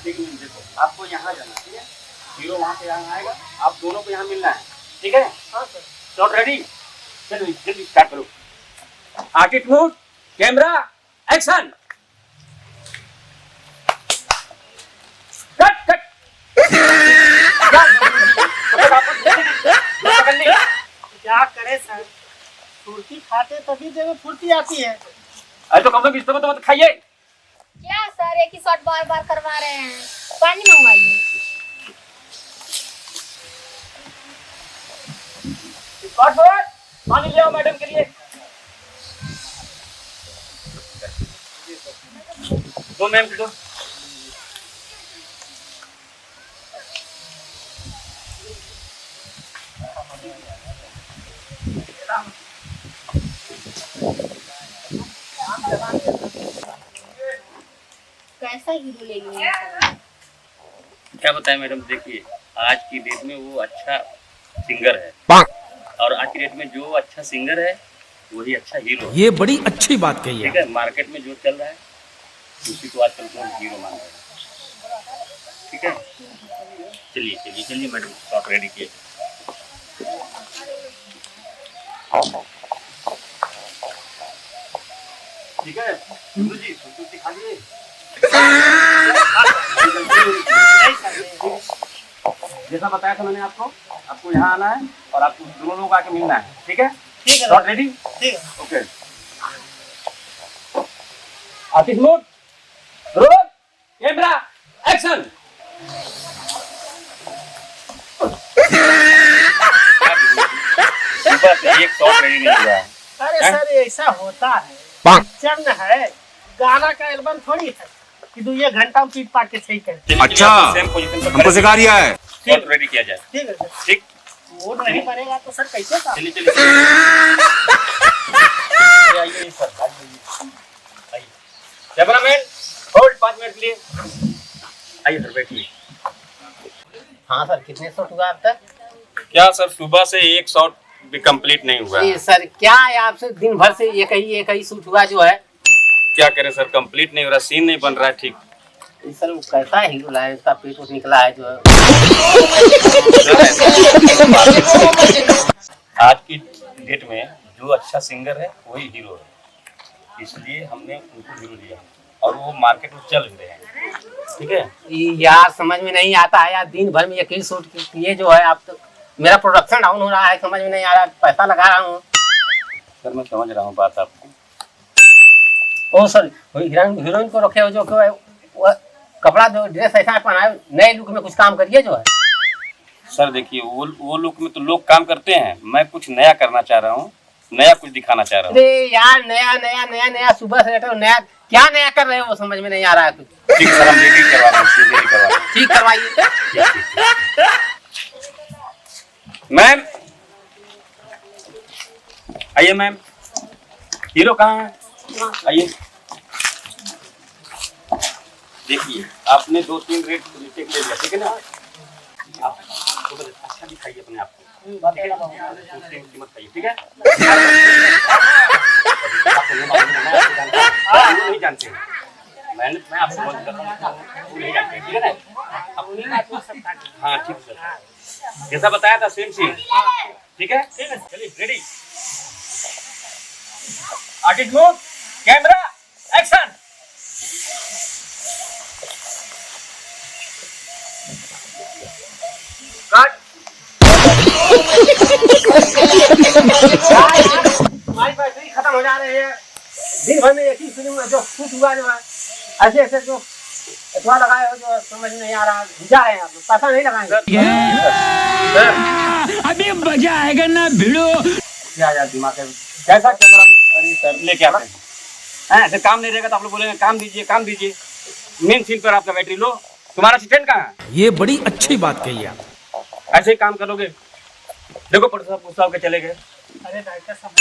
एक मिनट देखो, आपको यहाँ जाना, ठीक है? हीरो वहाँ से यहाँ आएगा, आप दोनों को यहाँ मिलना है, ठीक है? हाँ सर। Shot ready? चलो जल्दी स्टार्ट करो। Artist mood, camera, action. Cut cut. क्या करे सर, फुर्ती खाते तभी देह में फुर्ती आती है। अरे तो कम से कम इस तो मत खाइए। क्या सर एक ही शॉट बार बार करवा रहे हैं, पानी मंगवाइए। शॉट बॉय, पानी ले आओ मैडम के लिए। दो मैम दो। कैसा हीरो ले लिए? क्या बताएं मैडम, देखिए आज की डेट में वो अच्छा सिंगर है और आज की डेट में जो अच्छा सिंगर है वही अच्छा हीरो है। ये बड़ी अच्छी बात कही है। ठीक है, मार्केट में जो चल रहा है उसी को आजकल को हीरो मान रहे हैं। ठीक है, चलिए चलिए चलिए मैडम, शॉट रेडी किए। ठीक है सिंधु जी, संतुष्टि खा लिए। जैसा बताया था मैंने आपको, आपको यहाँ आना है और आपको दोनों लोग आके मिलना है। ठीक है, ठीक है, शॉट रेडी? ठीक है। Okay, artist mode, roll, camera, action. बस एक शॉट रेडी नहीं हुआ है। अरे सर ऐसा होता है, पिक्चर में है, गाना का एल्बम थोड़ी है कि 2 घंटा में पीट पाट के सही कर। अच्छा, सेम पोजीशन पर हमको सिखा रिया है। शॉट रेडी किया जाए। ठीक है सर। ठीक, वो नहीं बनेगा तो सर कैसे काम? चलिए चलिए आइए सर, आइए। कैमरामैन होल्ड 5 मिनट के लिए। आइए सर, बैठिए। हाँ सर, कितने शॉट हुआ अब तक? क्या सर, सुबह से एक शॉट भी कंप्लीट नहीं हुआ है। सर क्या है, आपसे दिन भर से एक ही शूट हुआ जो है। क्या करें सर, कंप्लीट नहीं हो रहा, सीन नहीं बन रहा है ठीक। सर वो कैसा हीरो लाया, उसका पेट उठ निकला है जो है। आज की डेट में जो अच्छा सिंगर है वही हीरो है, इसलिए हमने उनको हीरो लिया और वो मार्केट में चल रहे हैं। ठीक है यार, समझ में नहीं आता है यार, दिन भर में एक ही शूट किए जो है। आप तो, मेरा प्रोडक्शन डाउन हो रहा है, समझ में नहीं आ रहा, पैसा लगा रहा हूँ। सर मैं समझ रहा हूँ बात आपकी। ओ सर, हीरोइन को रखे हो जो वो कपड़ा जो ड्रेस ऐसा पहनाए, नए लुक में कुछ काम करिए जो है। सर देखिए, वो लुक में तो लोग काम करते हैं, मैं कुछ नया करना चाह रहा हूँ, नया कुछ दिखाना चाह रहा हूँ। अरे यार, नया नया नया नया सुबह से लेकर नया, क्या नया कर रहे हो वो समझ में नहीं आ रहा है कुछ। ठीक सर, हम रेडी करवा रहे हैं, रेडी करवा रहे हैं। ठीक करवाइए। मैम आइए, मैम हीरो कहाँ है? आइए, देखिए आपने 2-3 रेट टेक ले लिया, ठीक है ना? आप अच्छा दिखाइए अपने आप को, कीमत खाइए, ठीक है? आप नहीं जानते, मैं आपको मदद कर रहा हूँ, वो नहीं जानते, ठीक है ना? हाँ ठीक है सर, जैसा बताया था सेम सीन। ठीक है, चलिए ready. Artist move, camera, action. Cut. हमारी बैटरी खत्म हो जा रही है, दिन भर में एक ही फिल्म जो शूट हुआ जो है, ऐसे ऐसे जो इतना लगाए हो जो समझ में नहीं आ रहा, जा रहे हैं आप लोग, पैसा नहीं लगाएंगे। अभी मजा आएगा ना भिड़ो। क्या यार दिमाग है, कैसा कैमरा? अरे सर लेके आते हैं, ऐसे काम नहीं रहेगा तो आप लोग बोलेंगे काम दीजिए काम दीजिए। मेन सीन पर आपका बैटरी लो, तुम्हारा असिस्टेंट कहाँ है? ये बड़ी अच्छी बात कही है। ऐसे ही काम करोगे, देखो पुलिस साहब के चले गए। अरे डायरेक्टर साहब,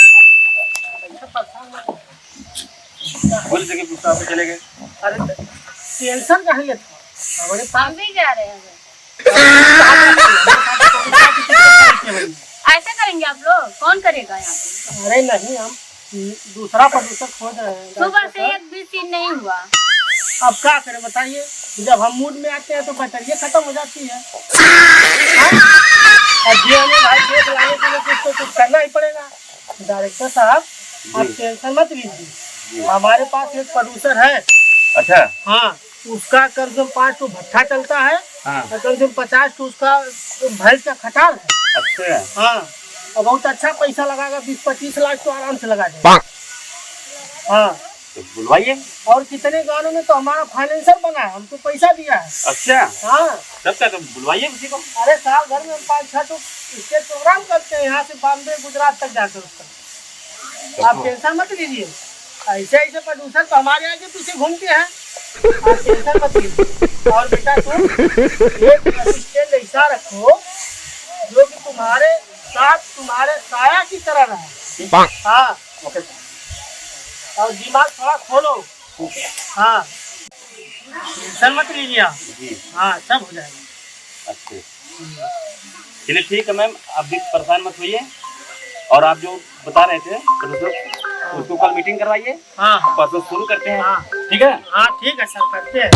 पुलिस के पुलिस साहब के चले गए। अरे टेंशन कहाँ लेते हो? हमारे हम पास भी जा रहे हैं। ऐसे करेंगे आप लोग? कौन करेगा यहाँ पे? अरे नहीं, हम दूसरा प्रोड्यूसर खोज रहे हैं। सुबह से एक भी सीन नहीं हुआ। अब क्या करें बताइए, जब हम मूड में आते हैं तो बैटरी खत्म हो जाती है। हाँ? अब जी हमें भाई देख लाने के लिए कुछ करना ही पड़ेगा। डायरेक्टर साहब आप टेंशन मत लीजिए, हमारे पास एक प्रोड्यूसर है। अच्छा। हाँ, उसका कम से कम 5 तो भट्ठा चलता है। हाँ। और कम से कम 50 तो उसका भैंस का खटाल है। अच्छा। हाँ, और बहुत अच्छा पैसा लगाएगा, 20-25 लाख तो आराम से लगा देगा। हाँ, तो बुलवाइए। और कितने गानों में तो हमारा फाइनेंसर बना है, हमको पैसा दिया है। अच्छा। हाँ, तब तक बुलवाइए किसी को। अरे साल भर में हम 5-6 तो स्टेज प्रोग्राम करते हैं, यहाँ से बॉम्बे गुजरात तक जाकर उसका। आप टेंशन मत लीजिए, ऐसे ऐसे प्रोड्यूसर तो हमारे आगे पीछे घूमते हैं, आप टेंशन मत लीजिए। और बेटा तुम एक असिस्टेंट ऐसा रखो जो कि तुम्हारे साथ तुम्हारे साया की तरह रहे। हाँ, ओके। और दिमाग थोड़ा खोलो। हाँ, टेंशन मत लीजिए आप। जी। हाँ, सब हो जाएगा। अच्छा, चलिए ठीक है मैम, आप भी परेशान मत होइए। और आप जो बता रहे थे तो उसको कल मीटिंग करवाइए। हाँ हाँ परसों शुरू करते हैं। हाँ ठीक है। हाँ, ठीक है सर, करते हैं।